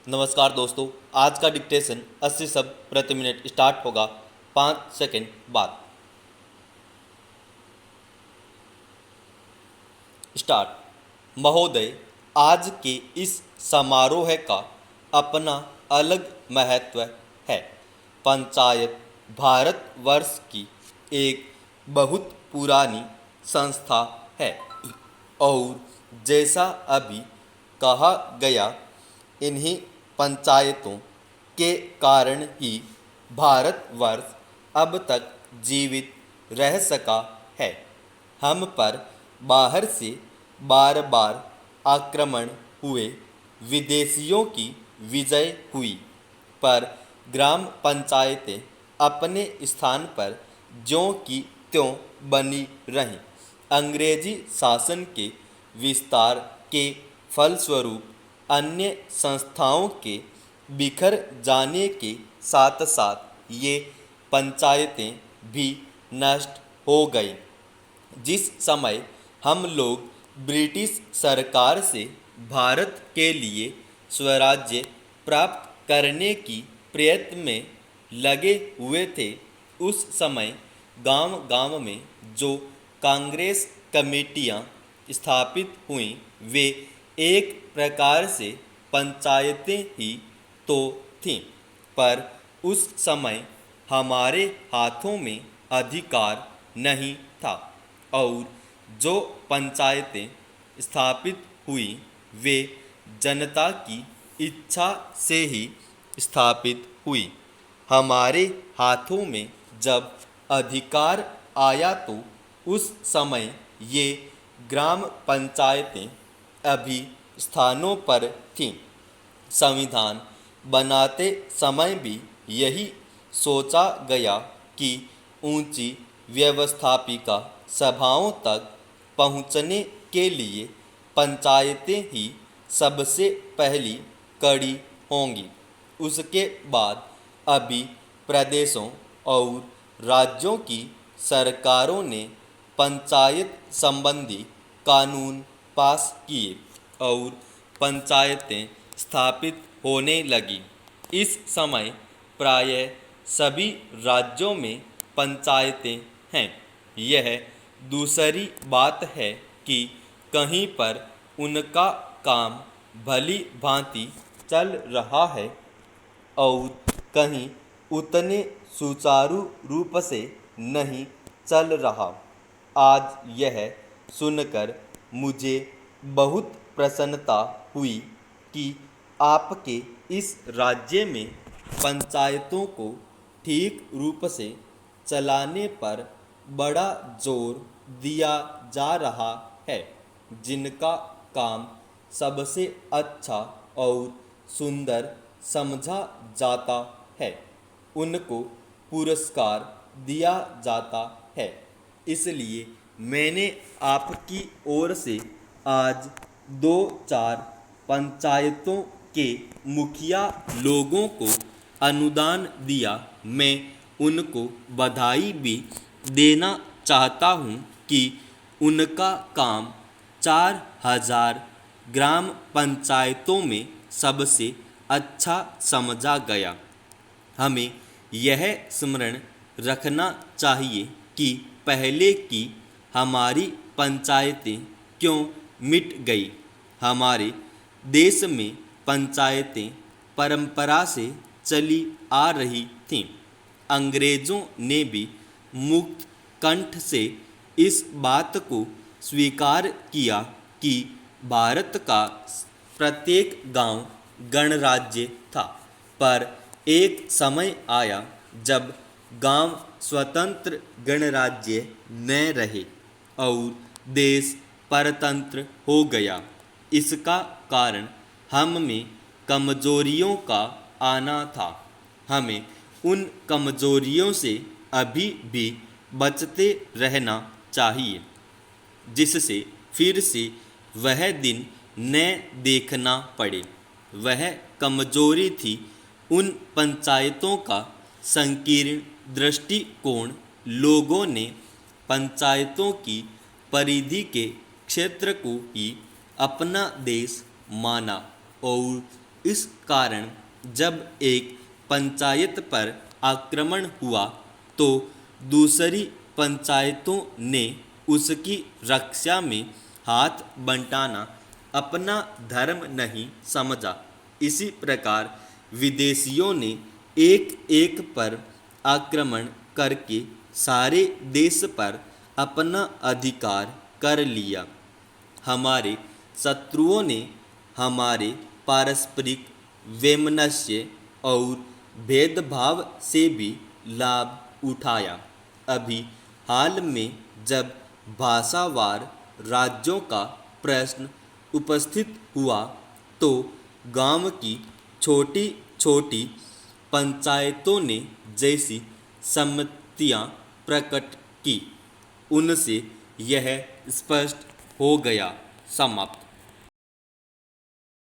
नमस्कार दोस्तों, आज का डिक्टेशन 80 शब्द प्रति मिनट स्टार्ट होगा 5 सेकंड बाद। स्टार्ट। महोदय, आज के इस समारोह का अपना अलग महत्व है। पंचायत भारतवर्ष की एक बहुत पुरानी संस्था है और जैसा अभी कहा गया, इन्हीं पंचायतों के कारण ही भारतवर्ष अब तक जीवित रह सका है। हम पर बाहर से बार बार आक्रमण हुए, विदेशियों की विजय हुई, पर ग्राम पंचायतें अपने स्थान पर ज्यों की त्यों बनी रहीं। अंग्रेजी शासन के विस्तार के फलस्वरूप अन्य संस्थाओं के बिखर जाने के साथ साथ ये पंचायतें भी नष्ट हो गई। जिस समय हम लोग ब्रिटिश सरकार से भारत के लिए स्वराज्य प्राप्त करने की प्रयत्न में लगे हुए थे, उस समय गांव गांव में जो कांग्रेस कमेटियां स्थापित हुईं, वे एक प्रकार से पंचायतें ही तो थीं, पर उस समय हमारे हाथों में अधिकार नहीं था और जो पंचायतें स्थापित हुई वे जनता की इच्छा से ही स्थापित हुई। हमारे हाथों में जब अधिकार आया तो उस समय ये ग्राम पंचायतें अभी स्थानों पर थीं। संविधान बनाते समय भी यही सोचा गया कि ऊंची व्यवस्थापिका सभाओं तक पहुंचने के लिए पंचायतें ही सबसे पहली कड़ी होंगी। उसके बाद अभी प्रदेशों और राज्यों की सरकारों ने पंचायत संबंधी कानून पास किए और पंचायतें स्थापित होने लगी। इस समय प्रायः सभी राज्यों में पंचायतें हैं। यह दूसरी बात है कि कहीं पर उनका काम भली भांति चल रहा है और कहीं उतने सुचारू रूप से नहीं चल रहा। आज यह सुनकर मुझे बहुत प्रसन्नता हुई कि आपके इस राज्य में पंचायतों को ठीक रूप से चलाने पर बड़ा जोर दिया जा रहा है। जिनका काम सबसे अच्छा और सुंदर समझा जाता है, उनको पुरस्कार दिया जाता है। इसलिए मैंने आपकी ओर से आज 2-4 पंचायतों के मुखिया लोगों को अनुदान दिया। मैं उनको बधाई भी देना चाहता हूँ कि उनका काम 4000 ग्राम पंचायतों में सबसे अच्छा समझा गया। हमें यह स्मरण रखना चाहिए कि पहले की हमारी पंचायतें क्यों मिट गई। हमारे देश में पंचायतें परंपरा से चली आ रही थीं। अंग्रेज़ों ने भी मुक्त कंठ से इस बात को स्वीकार किया कि भारत का प्रत्येक गांव गणराज्य था, पर एक समय आया जब गांव स्वतंत्र गणराज्य न रहे और देश परतंत्र हो गया। इसका कारण हम में कमजोरियों का आना था। हमें उन कमजोरियों से अभी भी बचते रहना चाहिए, जिससे फिर से वह दिन न देखना पड़े। वह कमजोरी थी उन पंचायतों का संकीर्ण दृष्टिकोण। लोगों ने पंचायतों की परिधि के क्षेत्र को ही अपना देश माना और इस कारण जब एक पंचायत पर आक्रमण हुआ तो दूसरी पंचायतों ने उसकी रक्षा में हाथ बंटाना अपना धर्म नहीं समझा। इसी प्रकार विदेशियों ने एक एक पर आक्रमण करके सारे देश पर अपना अधिकार कर लिया। हमारे शत्रुओं ने हमारे पारस्परिक वैमनस्य और भेदभाव से भी लाभ उठाया। अभी हाल में जब भाषावार राज्यों का प्रश्न उपस्थित हुआ तो गांव की छोटी छोटी पंचायतों ने जैसी सम्मतियां प्रकट की, उनसे यह स्पष्ट हो गया। समाप्त।